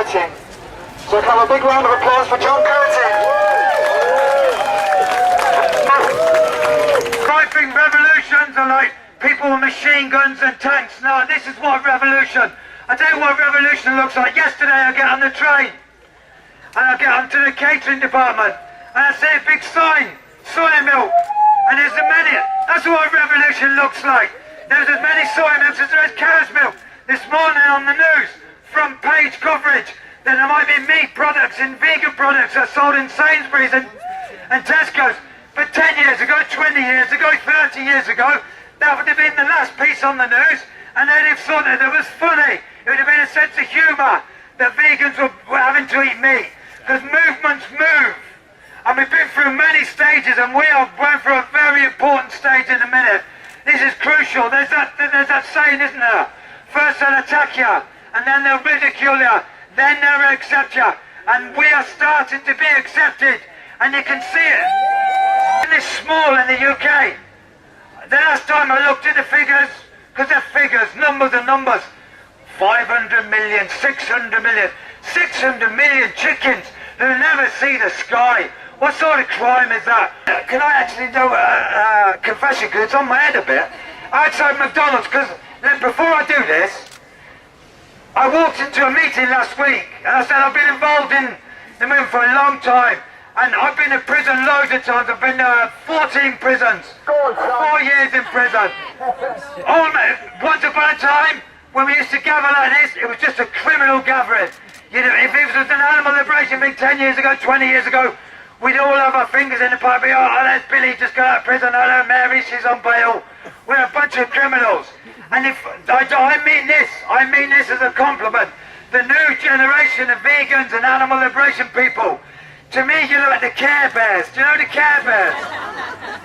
Curtin. So can I have a big round of applause for John Curtin? I think revolutions are like people with machine guns and tanks. No, this is what revolution. I tell you what revolution looks like. Yesterday I get on the train and I get onto the catering department and I see a big sign, soy milk, and there's a many. That's what revolution looks like. There's as many soy milks as there is cow's milk. This morning on the news, front page coverage, that there might be meat products and vegan products that are sold in Sainsbury's and Tesco's. But 10 years ago, 20 years ago, 30 years ago, that would have been the last piece on the news, and they'd have thought that it was funny. It would have been a sense of humour that vegans were having to eat meat. Because movements move. And we've been through many stages, and we are going through a very important stage in a minute. This is crucial. There's that saying, isn't there? First they'll attack you, and then they'll ridicule you, then they'll accept you. And we are starting to be accepted, and you can see it. It's small in the UK. The last time I looked at the figures, because they're figures, numbers are numbers. 500 million, 600 million, 600 million chickens who never see the sky. What sort of crime is that? Can I actually do a confession, because it's on my head a bit? Outside McDonald's, because before I do this, I walked into a meeting last week, and I said I've been involved in the movement for a long time, and I've been in prison loads of times. I've been 14 prisons, 4 years in prison. Once upon a time, when we used to gather like this, it was just a criminal gathering. You know, if it was an animal liberation thing 10 years ago, 20 years ago, we'd all have our fingers in the pipe. Oh, there's Billy just got out of prison. Hello, Mary, she's on bail. We're a bunch of criminals. And if I mean this as a compliment. The new generation of vegans and animal liberation people. To me, you're like the Care Bears. Do you know the Care Bears?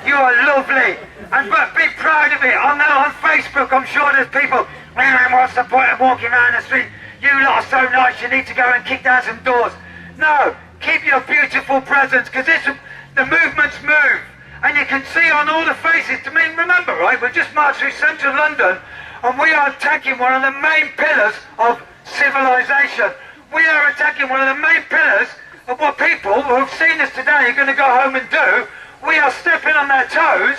You are lovely. But be proud of it. I know on Facebook, I'm sure there's people, what's the point of walking around the street? You lot are so nice, you need to go and kick down some doors. No, keep your beautiful presence, because the movements move. And you can see on all the faces, to me, remember, right, we've just marched through central London, and we are attacking one of the main pillars of civilization. We are attacking one of the main pillars of what people who have seen us today are going to go home and do. We are stepping on their toes,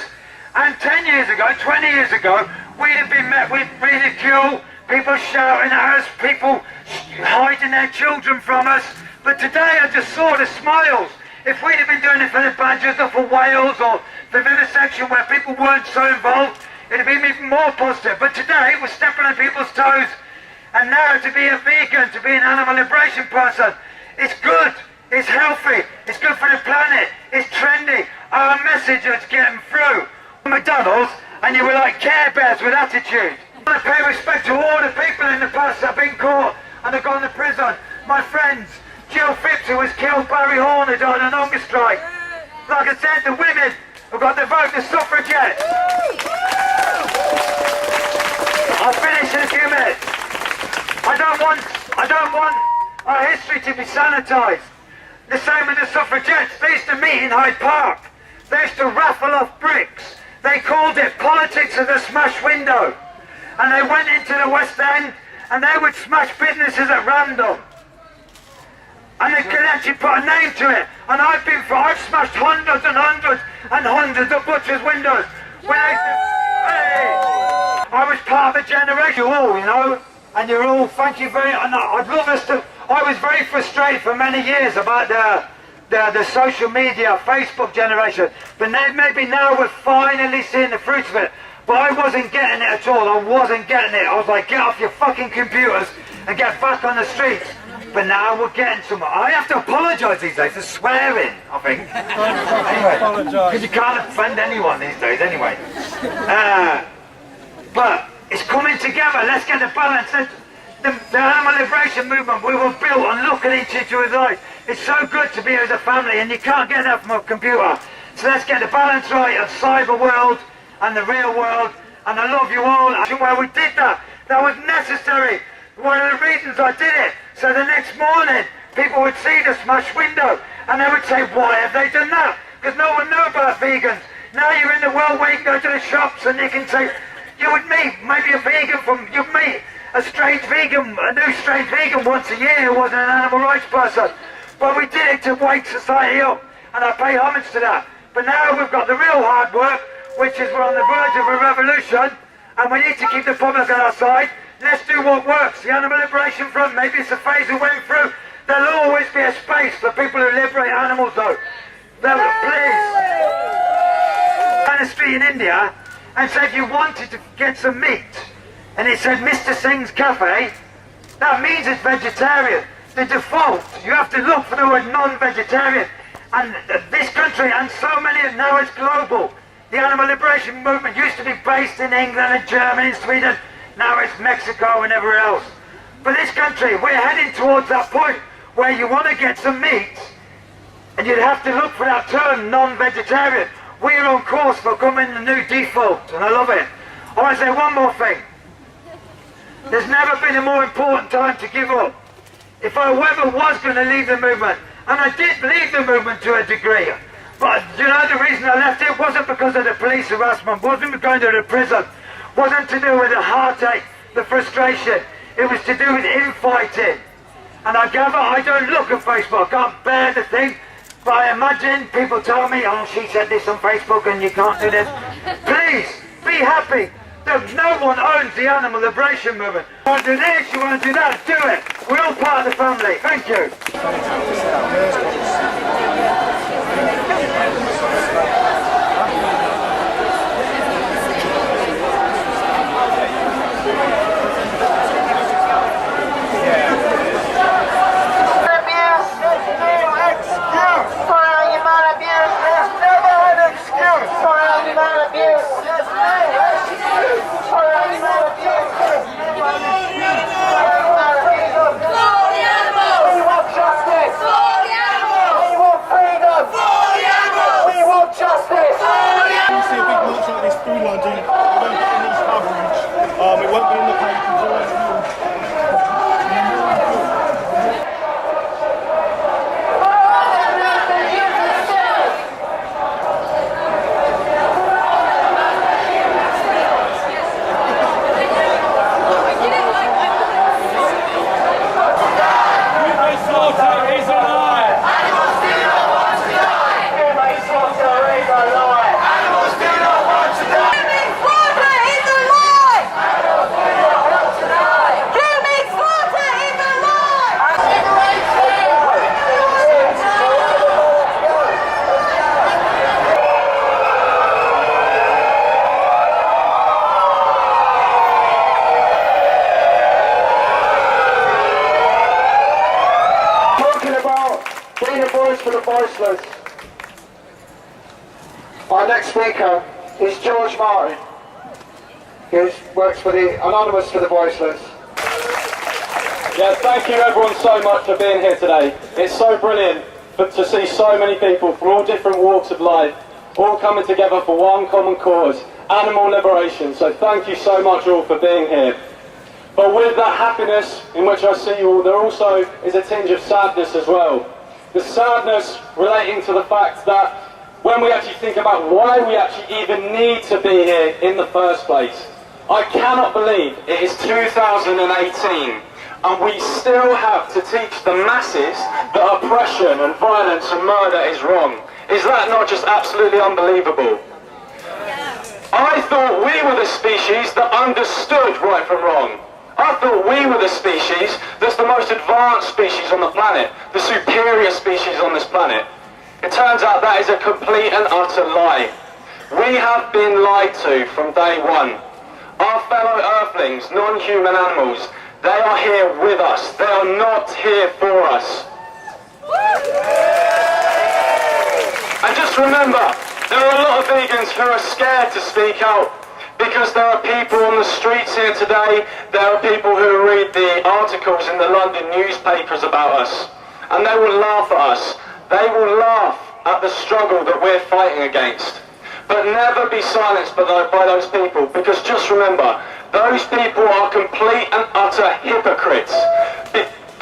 and 10 years ago, 20 years ago, we'd have been met with ridicule, people shouting at us, people hiding their children from us. But today I just saw the smiles. If we'd have been doing it for the badgers or for whales or for vivisection where people weren't so involved, it'd have been even more positive. But today we're stepping on people's toes. And now to be a vegan, to be an animal liberation person, it's good, it's healthy, it's good for the planet, it's trendy. Our message is getting through. McDonald's, and you were like Care Bears with attitude. I want to pay respect to all the people in the past that have been caught and have gone to prison. My friends, Jill Phipps, who was killed, Barry Horn, who died on hunger strike. Like I said, the women who got the vote, the suffragettes. I'll finish in a few minutes. I don't want our history to be sanitised. The same with the suffragettes. They used to meet in Hyde Park. They used to raffle off bricks. They called it politics of the smash window. And they went into the West End and they would smash businesses at random. And they could actually put a name to it. And I've smashed hundreds and hundreds and hundreds of butchers' windows. When I was part of a generation, you know, and you're all, thank you very much. I'd love us to, I was very frustrated for many years about the social media, Facebook generation. But maybe now we're finally seeing the fruits of it. But I wasn't getting it at all. I wasn't getting it. I was like, get off your fucking computers and get back on the streets. But now we're getting somewhere. I have to apologise these days for swearing, I think. Anyway, because you can't offend anyone these days anyway. But it's coming together. Let's get the balance. The animal liberation movement, we were built on looking at each other's eyes. It's so good to be as a family, and you can't get that from a computer. So let's get the balance right of cyber world and the real world, and I love you all. Where we did that, that was necessary. One of the reasons I did it, so the next morning people would see the smash window and they would say, why have they done that? Because no one knew about vegans. Now you're in the world where you can go to the shops and you can say, you would meet maybe a vegan from, you'd meet a a new strange vegan once a year who wasn't an animal rights person. But we did it to wake society up, and I pay homage to that. But now we've got the real hard work, which is we're on the verge of a revolution, and we need to keep the public on our side. Let's do what works. The Animal Liberation Front, maybe it's a phase we went through. There'll always be a space for people who liberate animals, though. Please. On the street in India, and said you wanted to get some meat, and it said Mr. Singh's Cafe, that means it's vegetarian. The default, you have to look for the word non-vegetarian. And this country, and so many, now it's global. The animal liberation movement used to be based in England and Germany and Sweden. Now it's Mexico and everywhere else. For this country, we're heading towards that point where you want to get some meat, and you'd have to look for that term, non-vegetarian. We're on course for becoming the new default, and I love it. I want to say one more thing. There's never been a more important time to give up. If I ever was going to leave the movement, and I did leave the movement to a degree, but you know the reason I left it wasn't because of the police harassment, wasn't going to the prison, wasn't to do with the heartache, the frustration. It was to do with infighting. And I gather I don't look at Facebook, I can't bear the thing, but I imagine people tell me, oh, she said this on Facebook and you can't do this. Please, be happy that no one owns the animal liberation movement. You want to do this, you want to do that, do it. We're all part of the family. Thank you. For the voiceless. Our next speaker is George Martin, who works for the Anonymous for the Voiceless. Yeah, thank you everyone so much for being here today. It's so brilliant to see so many people from all different walks of life all coming together for one common cause, animal liberation. So thank you so much all for being here. But with that happiness in which I see you all, there also is a tinge of sadness as well. The sadness relating to the fact that when we actually think about why we actually even need to be here in the first place, I cannot believe it is 2018 and we still have to teach the masses that oppression and violence and murder is wrong. Is that not just absolutely unbelievable? I thought we were the species that understood right from wrong. I thought we were the species that's the most advanced species on the planet, the superior species on this planet. It turns out that is a complete and utter lie. We have been lied to from day one. Our fellow earthlings, non-human animals, they are here with us. They are not here for us. And just remember, there are a lot of vegans who are scared to speak out. Because there are people on the streets here today, there are people who read the articles in the London newspapers about us, and they will laugh at us. They will laugh at the struggle that we're fighting against. But never be silenced by those people, because just remember, those people are complete and utter hypocrites.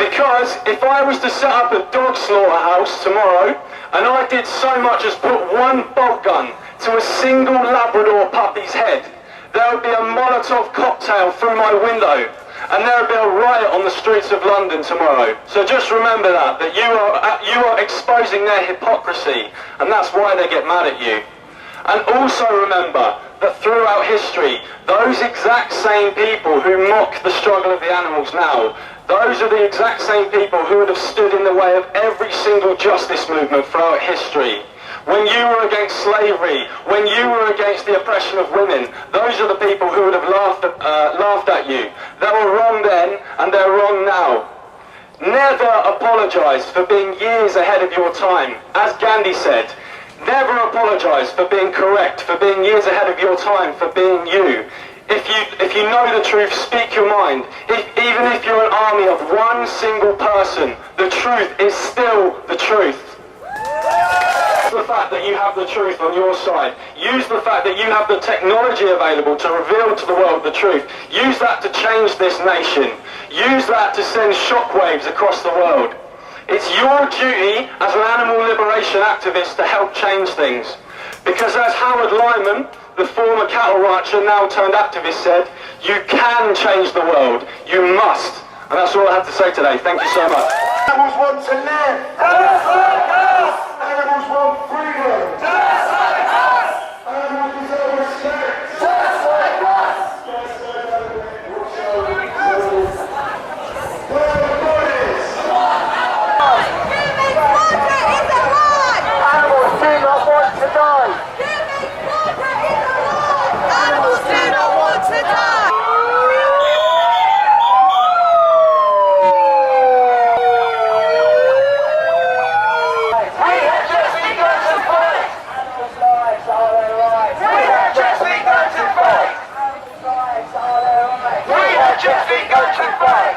Because if I was to set up a dog slaughterhouse tomorrow, and I did so much as put one bolt gun to a single Labrador puppy's head, there would be a Molotov cocktail through my window. And there'll be a riot on the streets of London tomorrow. So just remember that you are exposing their hypocrisy, and that's why they get mad at you. And also remember that throughout history, those exact same people who mock the struggle of the animals now, those are the exact same people who would have stood in the way of every single justice movement throughout history. When you were against slavery, when you were against the oppression of women, those are the people who would have laughed at you. They were wrong then, and they're wrong now. Never apologise for being years ahead of your time. As Gandhi said, never apologise for being correct, for being years ahead of your time, for being you. If you know the truth, speak your mind. Even if you're an army of one single person, the truth is still the truth. Use the fact that you have the truth on your side. Use the fact that you have the technology available to reveal to the world the truth. Use that to change this nation. Use that to send shockwaves across the world. It's your duty as an animal liberation activist to help change things. Because as Howard Lyman, the former cattle rancher, now turned activist, said, you can change the world. You must. And that's all I have to say today. Thank you so much. Animals want to live. Just like us. Animals want freedom. Just like us. Animals deserve respect. Just like us. Where are the bodies? Human slaughter is a lie. Animals do not want to die. Human slaughter is a lie. Animals do not want to die. Just begun to fight.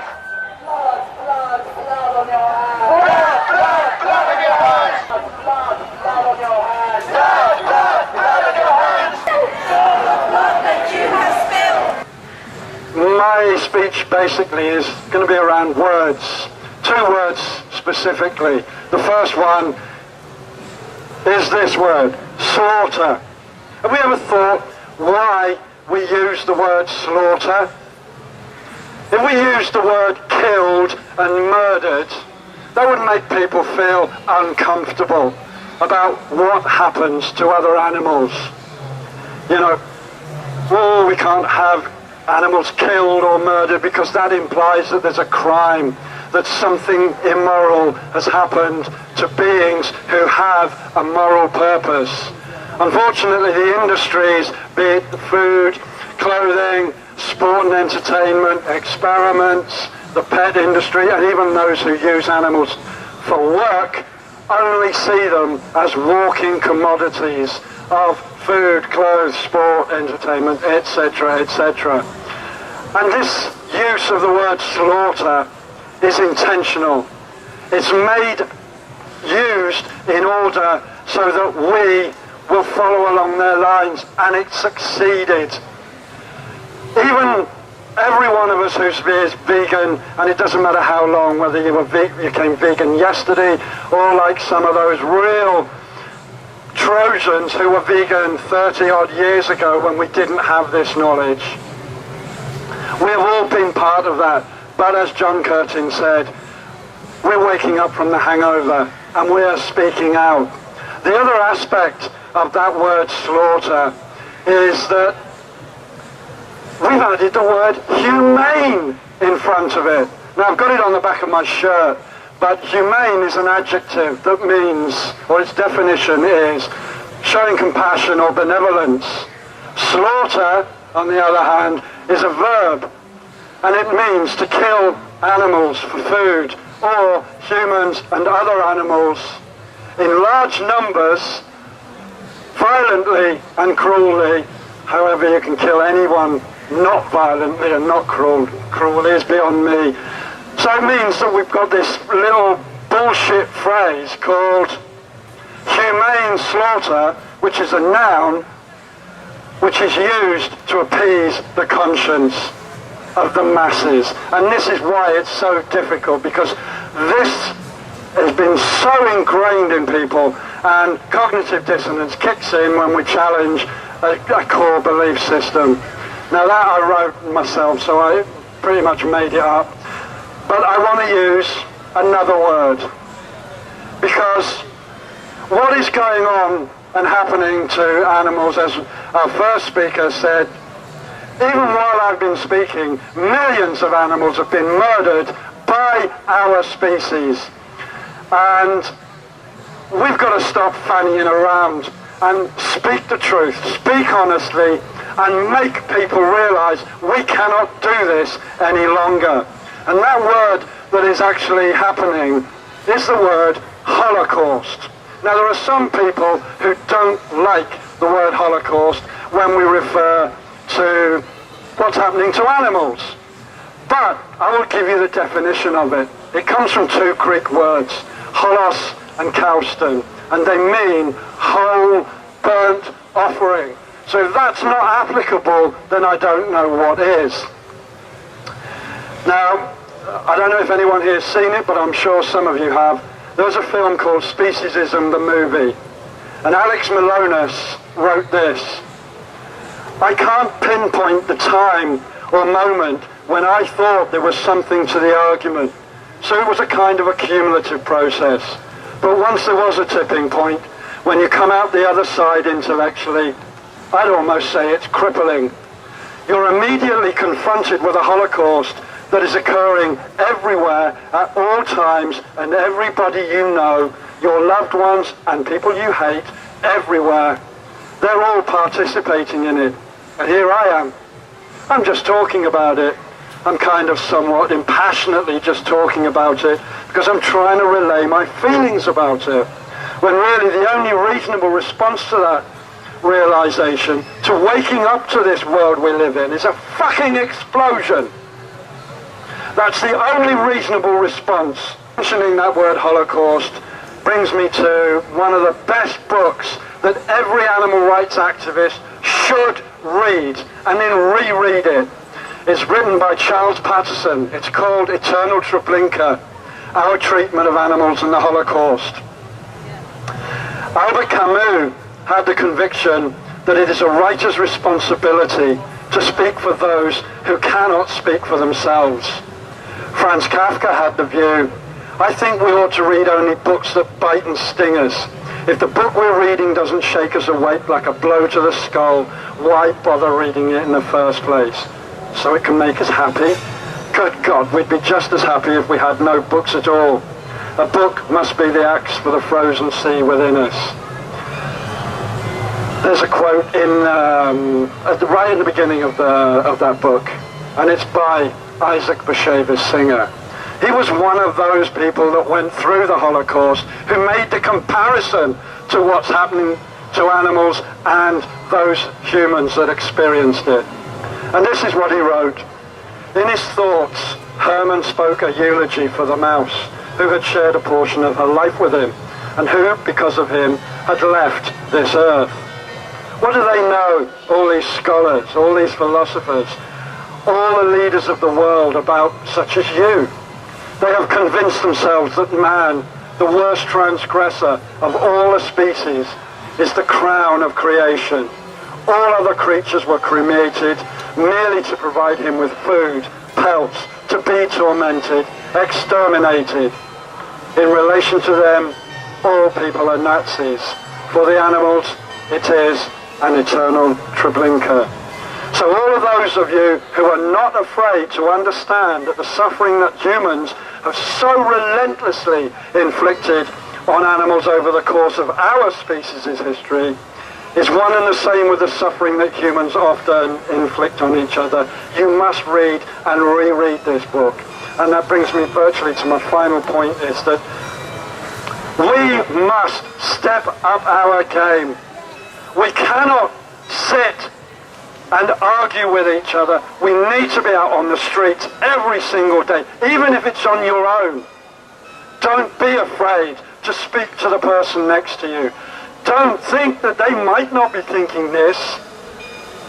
Blood, blood, blood on your hands. Blood, blood, blood on your hands. Blood, blood on your hands. Blood, blood, blood on your hands. Blood that you have spilled. My speech basically is going to be around words. 2 words specifically. The first one is this word, slaughter. Have we ever thought why we use the word slaughter? If we used the word killed and murdered, that would make people feel uncomfortable about what happens to other animals. You know, oh, we can't have animals killed or murdered because that implies that there's a crime, that something immoral has happened to beings who have a moral purpose. Unfortunately, the industries, be it food, clothing, sport and entertainment, experiments, the pet industry, and even those who use animals for work, only see them as walking commodities of food, clothes, sport, entertainment, etc., etc. And this use of the word slaughter is intentional. It's used in order so that we will follow along their lines, and it succeeded. Even every one of us who is vegan, and it doesn't matter how long, whether you became vegan yesterday or like some of those real Trojans who were vegan 30 odd years ago when we didn't have this knowledge. We have all been part of that, but as John Curtin said, we're waking up from the hangover and we are speaking out. The other aspect of that word slaughter is that we've added the word humane in front of it. Now I've got it on the back of my shirt, but humane is an adjective that means, or its definition is, showing compassion or benevolence. Slaughter, on the other hand, is a verb, and it means to kill animals for food, or humans and other animals, in large numbers, violently and cruelly. However, you can kill anyone not violently and not cruelly is beyond me. So it means that we've got this little bullshit phrase called humane slaughter, which is a noun, which is used to appease the conscience of the masses. And this is why it's so difficult, because this has been so ingrained in people, and cognitive dissonance kicks in when we challenge a core belief system. Now that I wrote myself, so I pretty much made it up. But I want to use another word, because what is going on and happening to animals, as our first speaker said, even while I've been speaking, millions of animals have been murdered by our species. And we've got to stop fannying around and speak the truth, speak honestly, and make people realize we cannot do this any longer. And that word that is actually happening is the word Holocaust. Now, there are some people who don't like the word Holocaust when we refer to what's happening to animals. But I will give you the definition of it. It comes from two Greek words, holos and kauston, and they mean whole burnt offering. So if that's not applicable, then I don't know what is. Now, I don't know if anyone here has seen it, but I'm sure some of you have. There was a film called Speciesism, the movie, and Alex Malonis wrote this: I can't pinpoint the time or moment when I thought there was something to the argument. So it was a kind of a cumulative process. But once there was a tipping point, when you come out the other side intellectually, I'd almost say it's crippling. You're immediately confronted with a Holocaust that is occurring everywhere, at all times, and everybody you know, your loved ones and people you hate, everywhere. They're all participating in it. And here I am. I'm just talking about it. I'm kind of somewhat impassionately just talking about it because I'm trying to relay my feelings about it. When really the only reasonable response to that realization, to waking up to this world we live in, is a fucking explosion. That's the only reasonable response. Mentioning that word Holocaust brings me to one of the best books that every animal rights activist should read and then reread it. It's written by Charles Patterson. It's called Eternal Treblinka, Our Treatment of Animals in the Holocaust. Albert Camus had the conviction that it is a writer's responsibility to speak for those who cannot speak for themselves. Franz Kafka had the view, I think we ought to read only books that bite and sting us. If the book we're reading doesn't shake us awake like a blow to the skull, why bother reading it in the first place? So it can make us happy? Good God, we'd be just as happy if we had no books at all. A book must be the axe for the frozen sea within us. There's a quote right at the beginning of that book, and it's by Isaac Bashevis Singer. He was one of those people that went through the Holocaust, who made the comparison to what's happening to animals and those humans that experienced it. And this is what he wrote. In his thoughts, Herman spoke a eulogy for the mouse, who had shared a portion of her life with him, and who, because of him, had left this earth. What do they know, all these scholars, all these philosophers, all the leaders of the world about such as you? They have convinced themselves that man, the worst transgressor of all the species, is the crown of creation. All other creatures were created merely to provide him with food, pelts, to be tormented, exterminated. In relation to them, all people are Nazis. For the animals, it is an eternal Treblinka. So all of those of you who are not afraid to understand that the suffering that humans have so relentlessly inflicted on animals over the course of our species' history is one and the same with the suffering that humans often inflict on each other. You must read and reread this book. And that brings me virtually to my final point, is that we must step up our game. We cannot sit and argue with each other. We need to be out on the streets every single day, even if it's on your own. Don't be afraid to speak to the person next to you. Don't think that they might not be thinking this,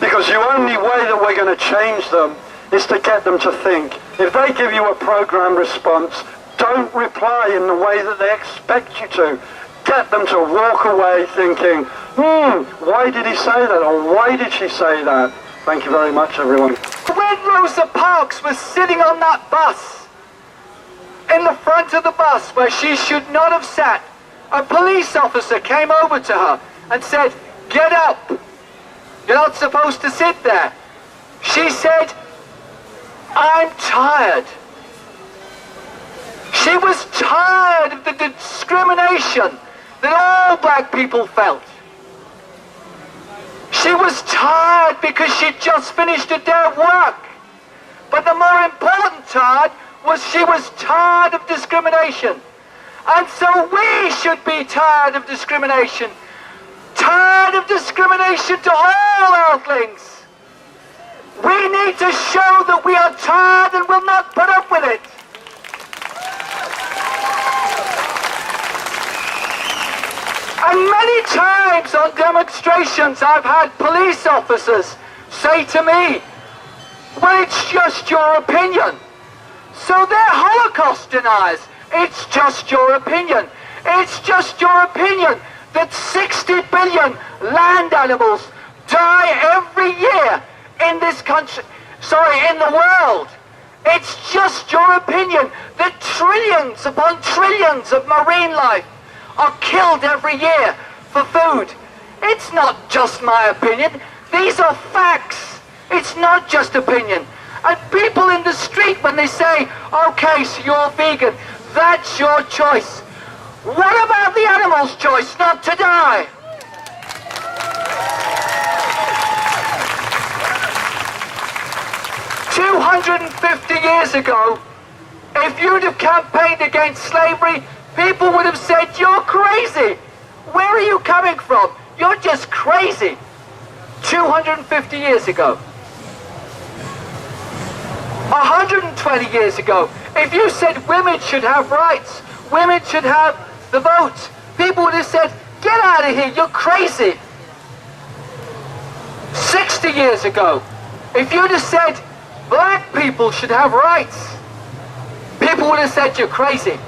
because the only way that we're going to change them is to get them to think. If they give you a programmed response, don't reply in the way that they expect you to. Get them to walk away thinking, why did he say that, or why did she say that? Thank you very much, everyone. When Rosa Parks was sitting on that bus, in the front of the bus where she should not have sat, a police officer came over to her and said, "Get up, you're not supposed to sit there." She said, "I'm tired." She was tired of the discrimination that all black people felt. She was tired because she'd just finished a day of work. But the more important tired was she was tired of discrimination. And so we should be tired of discrimination. Tired of discrimination to all earthlings. We need to show that we are tired and will not put up with it. And many times on demonstrations I've had police officers say to me, "Well, it's just your opinion." So they're Holocaust deniers. It's just your opinion. It's just your opinion that 60 billion land animals die every year in this country, in the world. It's just your opinion that trillions upon trillions of marine life are killed every year for food. It's not just my opinion. These are facts. It's not just opinion. And people in the street, when they say, "Okay, so you're vegan, that's your choice." What about the animal's choice not to die? "250 years ago, if you'd have campaigned against slavery, people would have said, 'You're crazy. Where are you coming from? You're just crazy.'" 250 years ago. 120 years ago, if you said women should have rights, women should have the vote, people would have said, "Get out of here, you're crazy." 60 years ago, if you'd have said black people should have rights, people would have said, "You're crazy."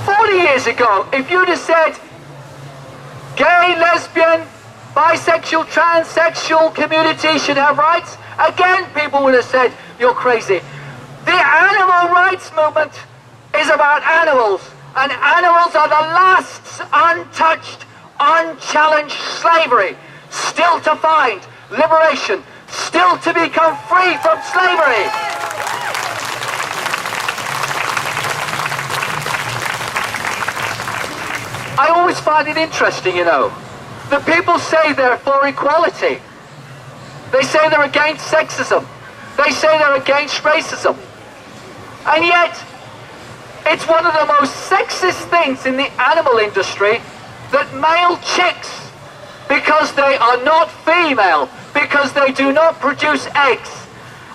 40 years ago, if you'd have said gay, lesbian, bisexual, transsexual community should have rights, again people would have said, "You're crazy." The animal rights movement is about animals, and animals are the last untouched, unchallenged slavery, still to find liberation, still to become free from slavery. I always find it interesting, that people say they're for equality. They say they're against sexism. They say they're against racism. And yet, it's one of the most sexist things in the animal industry that male chicks, because they are not female, because they do not produce eggs,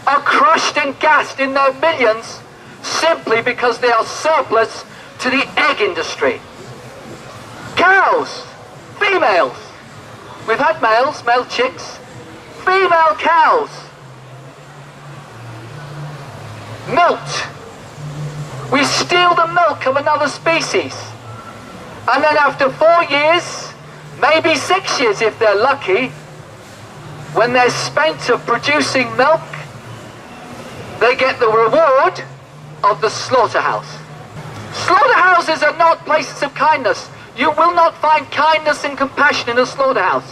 are crushed and gassed in their millions simply because they are surplus to the egg industry. Cows, females. We've had males, male chicks. Female cows. Milked. We steal the milk of another species. And then after 4 years, maybe 6 years if they're lucky, when they're spent of producing milk, they get the reward of the slaughterhouse. Slaughterhouses are not places of kindness. You will not find kindness and compassion in a slaughterhouse.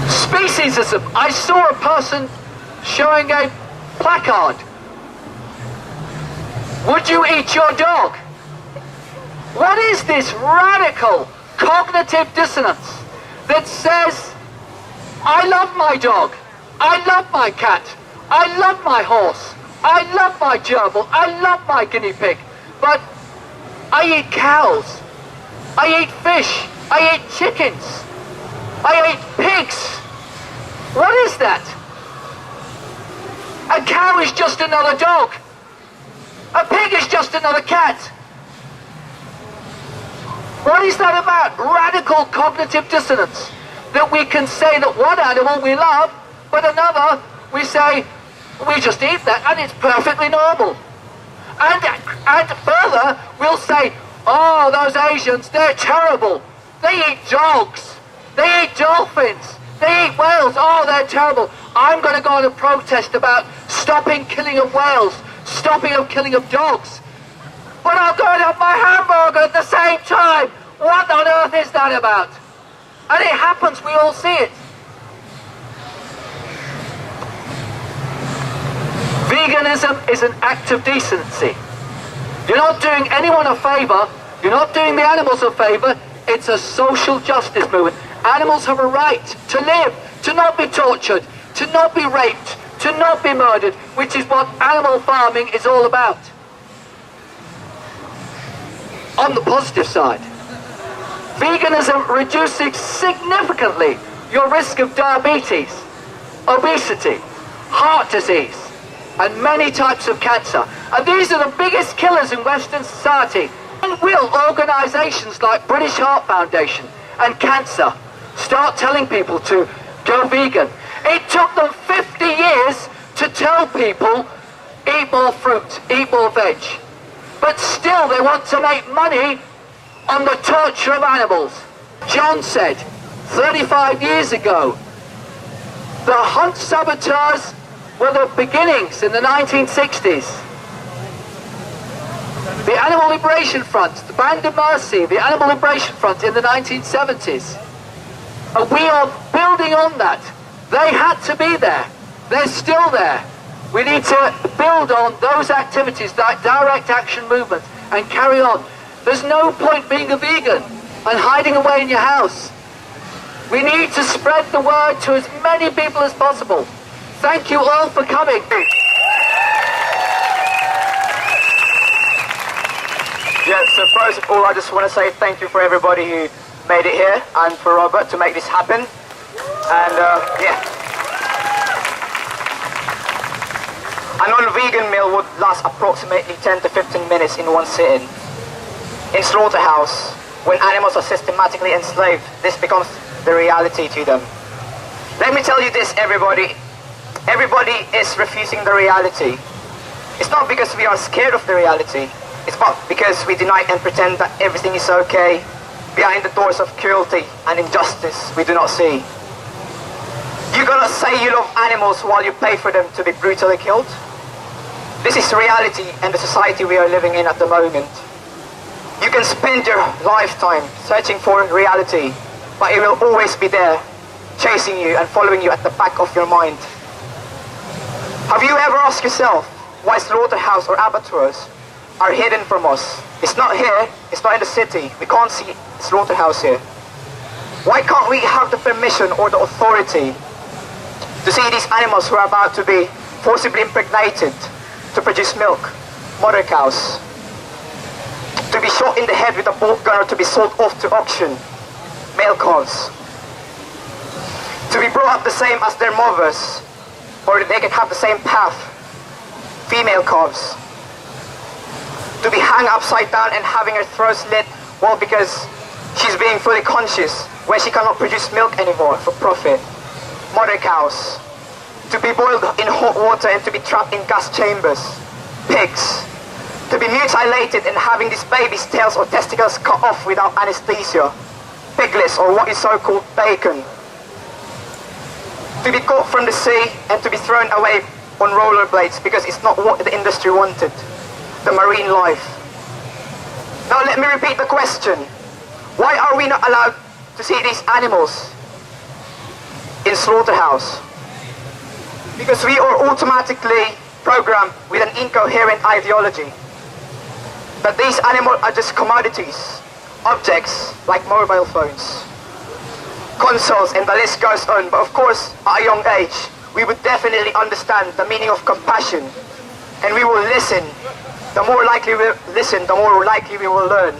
Speciesism. I saw a person showing a placard. "Would you eat your dog?" What is this radical cognitive dissonance that says, "I love my dog, I love my cat, I love my horse, I love my gerbil, I love my guinea pig, but I eat cows, I eat fish, I eat chickens, I eat pigs"? What is that? A cow is just another dog. A pig is just another cat. What is that about? Radical cognitive dissonance. That we can say that one animal we love, but another we say, we just eat that and it's perfectly normal. And further, we'll say, "Oh, those Asians, they're terrible. They eat dogs. They eat dolphins. They eat whales. Oh, they're terrible. I'm going to go on a protest about stopping killing of whales, stopping of killing of dogs. But I'll go and have my hamburger at the same time. What on earth is that about? And it happens, we all see it. Veganism is an act of decency. You're not doing anyone a favour, you're not doing the animals a favour, it's a social justice movement. Animals have a right to live, to not be tortured, to not be raped, to not be murdered, which is what animal farming is all about. On the positive side, veganism reduces significantly your risk of diabetes, obesity, heart disease, and many types of cancer. And these are the biggest killers in Western society. And will organisations like British Heart Foundation and Cancer start telling people to go vegan? It took them 50 years to tell people, eat more fruit, eat more veg. But still they want to make money on the torture of animals. John said 35 years ago, the hunt saboteurs were the beginnings in the 1960s. The Animal Liberation Front, the Band of Mercy, the Animal Liberation Front in the 1970s. And we are building on that. They had to be there. They're still there. We need to build on those activities, that direct action movement, and carry on. There's no point being a vegan and hiding away in your house. We need to spread the word to as many people as possible. Thank you all for coming. Yeah, so first of all, I just want to say thank you for everybody who made it here, and for Robert to make this happen. And yeah. A non-vegan meal would last approximately 10 to 15 minutes in one sitting. In slaughterhouse, when animals are systematically enslaved, this becomes the reality to them. Let me tell you this, everybody. Everybody is refusing the reality. It's not because we are scared of the reality. It's not because we deny and pretend that everything is okay. Behind the doors of cruelty and injustice we do not see. You cannot say you love animals while you pay for them to be brutally killed. This is reality and the society we are living in at the moment. You can spend your lifetime searching for reality, but it will always be there, chasing you and following you at the back of your mind. Have you ever asked yourself why slaughterhouse or abattoirs are hidden from us? It's not here, it's not in the city. We can't see slaughterhouse here. Why can't we have the permission or the authority to see these animals who are about to be forcibly impregnated to produce milk, mother cows, to be shot in the head with a bolt gun or to be sold off to auction, male calves, to be brought up the same as their mothers, or they can have the same path, female calves, to be hung upside down and having her throat slit, well, because she's being fully conscious when she cannot produce milk anymore for profit, mother cows, to be boiled in hot water and to be trapped in gas chambers, pigs, to be mutilated and having these babies' tails or testicles cut off without anesthesia, piglets or what is so-called bacon, to be caught from the sea and to be thrown away on rollerblades because it's not what the industry wanted, the marine life. Now let me repeat the question. Why are we not allowed to see these animals in slaughterhouse? Because we are automatically programmed with an incoherent ideology that these animals are just commodities, objects like mobile phones, consoles, and the list goes on. But of course, at a young age, we would definitely understand the meaning of compassion, and we will listen. The more likely we listen, the more likely we will learn.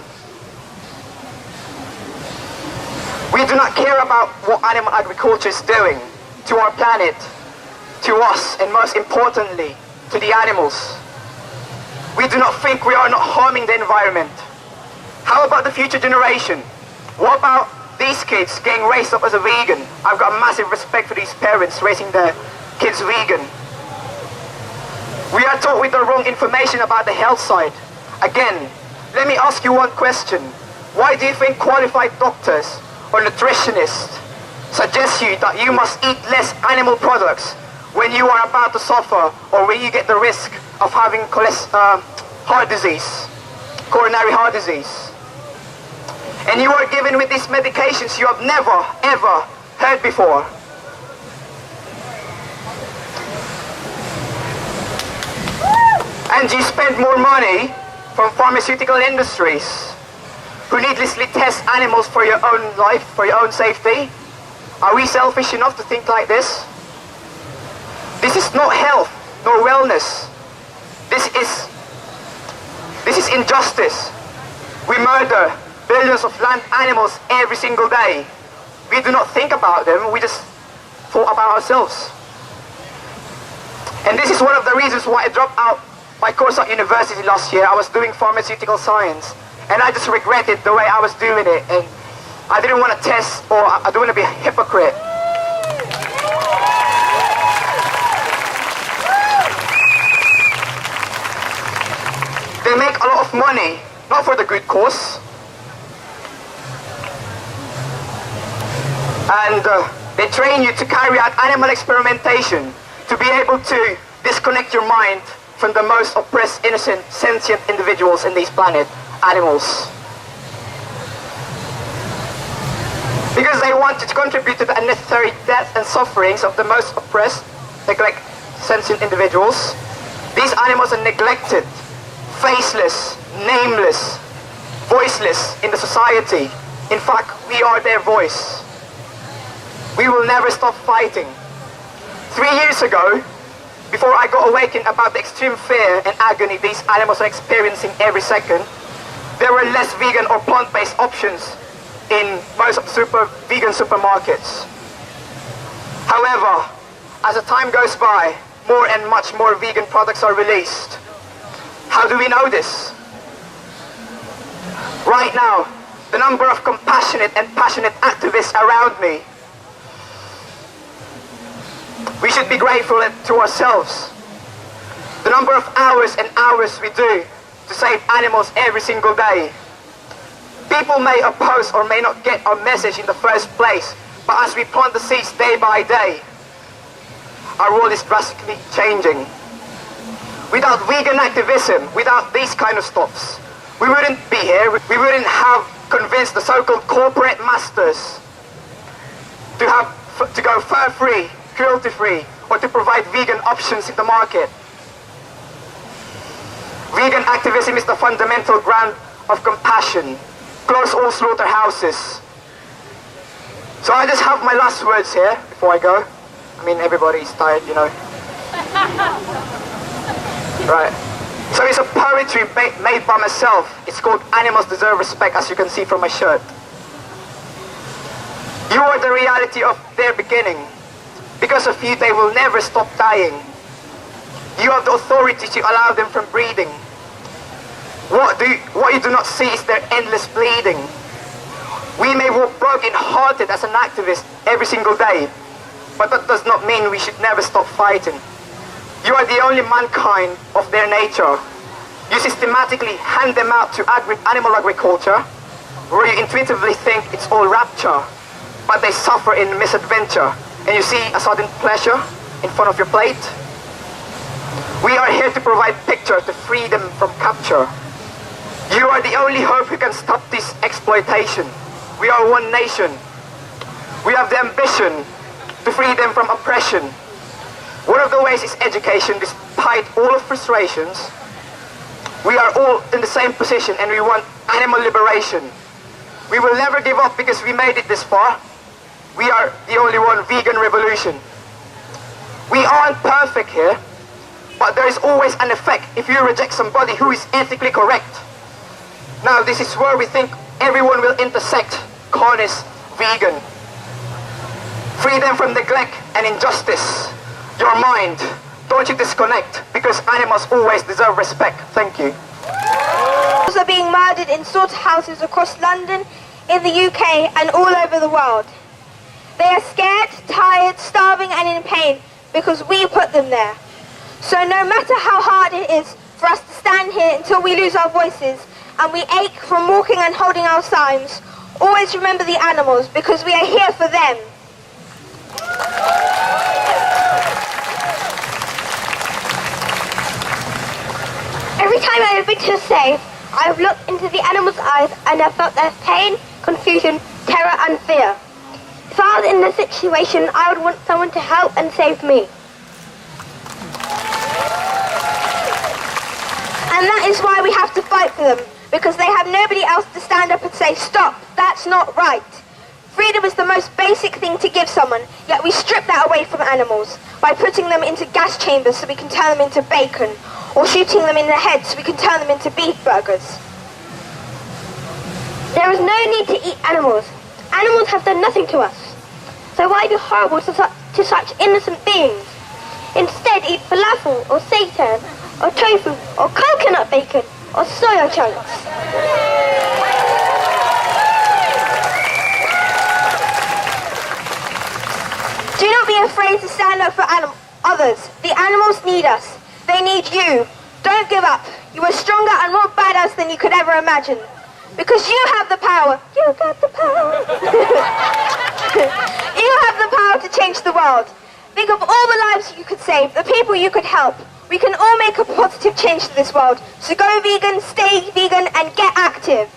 We do not care about what animal agriculture is doing to our planet, to us, and most importantly, to the animals. We do not think we are not harming the environment. How about the future generation? What about these kids getting raised up as a vegan? I've got a massive respect for these parents raising their kids vegan. We are taught with the wrong information about the health side. Again, let me ask you one question. Why do you think qualified doctors or nutritionists suggests you that you must eat less animal products when you are about to suffer or when you get the risk of having heart disease, coronary heart disease. And you are given with these medications you have never, ever heard before. And you spend more money from pharmaceutical industries who needlessly test animals for your own life, for your own safety. Are we selfish enough to think like this? This is not health, nor wellness. This is injustice. We murder billions of land animals every single day. We do not think about them, we just thought about ourselves. And this is one of the reasons why I dropped out my course at university last year. I was doing pharmaceutical science, and I just regretted the way I was doing it, and I didn't want to test, or I don't want to be a hypocrite. They make a lot of money, not for the good cause. And they train you to carry out animal experimentation, to be able to disconnect your mind from the most oppressed, innocent, sentient individuals in this planet, animals. Because they want to contribute to the unnecessary death and sufferings of the most oppressed, sentient individuals. These animals are neglected, faceless, nameless, voiceless in the society. In fact, we are their voice. We will never stop fighting. 3 years ago, before I got awakened about the extreme fear and agony these animals are experiencing every second, there were less vegan or plant-based options in most of the vegan supermarkets. However, as the time goes by, more and much more vegan products are released. How do we know this? Right now, the number of compassionate and passionate activists around me, we should be grateful to ourselves. The number of hours and hours we do to save animals every single day. People may oppose or may not get our message in the first place, but as we plant the seeds day by day, our world is drastically changing. Without vegan activism, without these kind of stops, we wouldn't be here. We wouldn't have convinced the so-called corporate masters to go fur-free, cruelty-free, or to provide vegan options in the market. Vegan activism is the fundamental ground of compassion. Close all slaughterhouses. So I just have my last words here before I go. I mean, everybody's tired, you know. Right. So it's a poetry made by myself. It's called Animals Deserve Respect, as you can see from my shirt. You are the reality of their beginning. Because of you, they will never stop dying. You have the authority to allow them from breeding. What you do not see is their endless bleeding. We may walk broken-hearted as an activist every single day, but that does not mean we should never stop fighting. You are the only mankind of their nature. You systematically hand them out to animal agriculture, where you intuitively think it's all rapture, but they suffer in misadventure, and you see a sudden pleasure in front of your plate. We are here to provide picture to free them from capture. You are the only hope who can stop this exploitation. We are one nation. We have the ambition to free them from oppression. One of the ways is education. Despite all of frustrations, we are all in the same position and we want animal liberation. We will never give up because we made it this far. We are the only one vegan revolution. We aren't perfect here, but there is always an effect if you reject somebody who is ethically correct. Now this is where we think everyone will intersect, carnist, vegan. Free them from neglect and injustice. Your mind, don't you disconnect, because animals always deserve respect. Thank you. Animals are being murdered in slaughterhouses across London, in the UK and all over the world. They are scared, tired, starving and in pain because we put them there. So no matter how hard it is for us to stand here until we lose our voices and we ache from walking and holding our signs, always remember the animals because we are here for them. Every time I have been to a save, I have looked into the animals' eyes and have felt their pain, confusion, terror and fear. If I was in this situation, I would want someone to help and save me. And that is why we have to fight for them, because they have nobody else to stand up and say, stop, that's not right. Freedom is the most basic thing to give someone, yet we strip that away from animals by putting them into gas chambers so we can turn them into bacon, or shooting them in the head so we can turn them into beef burgers. There is no need to eat animals. Animals have done nothing to us. So why be horrible to such innocent beings? Instead, eat falafel, or seitan, or tofu, or coconut bacon, or soya chunks. Do not be afraid to stand up for others. The animals need us. They need you. Don't give up. You are stronger and more badass than you could ever imagine. Because you have the power. You got the power. You have the power to change the world. Think of all the lives you could save, the people you could help. We can all make a positive change to this world. So go vegan, stay vegan, and get active.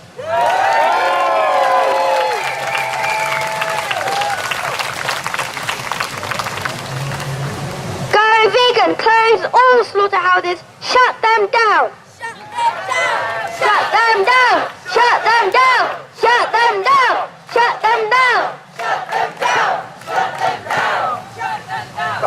Go vegan, close all slaughterhouses, shut them down. Shut them down. Shut them down. Shut them down. Shut them down. Shut them down. Shut them down. Shut them down.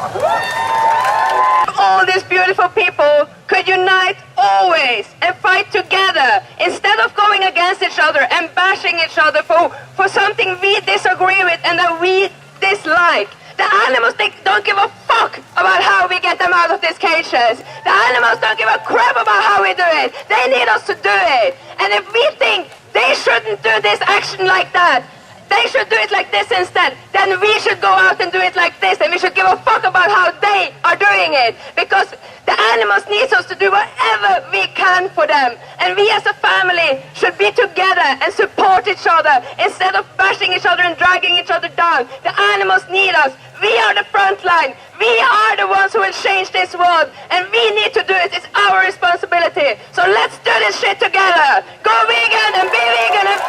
All these beautiful people could unite always and fight together instead of going against each other and bashing each other for something we disagree with and that we dislike. The animals, they don't give a fuck about how we get them out of these cages. The animals don't give a crap about how we do it. They need us to do it. And if we think they shouldn't do this action like that, they should do it like this instead, then we should go out and do it like this, and we should give a fuck about how they are doing it, because the animals need us to do whatever we can for them, and we as a family should be together and support each other instead of bashing each other and dragging each other down. The animals need us. We are the front line. We are the ones who will change this world, and we need to do it. It's our responsibility. So let's do this shit together. Go vegan and be vegan and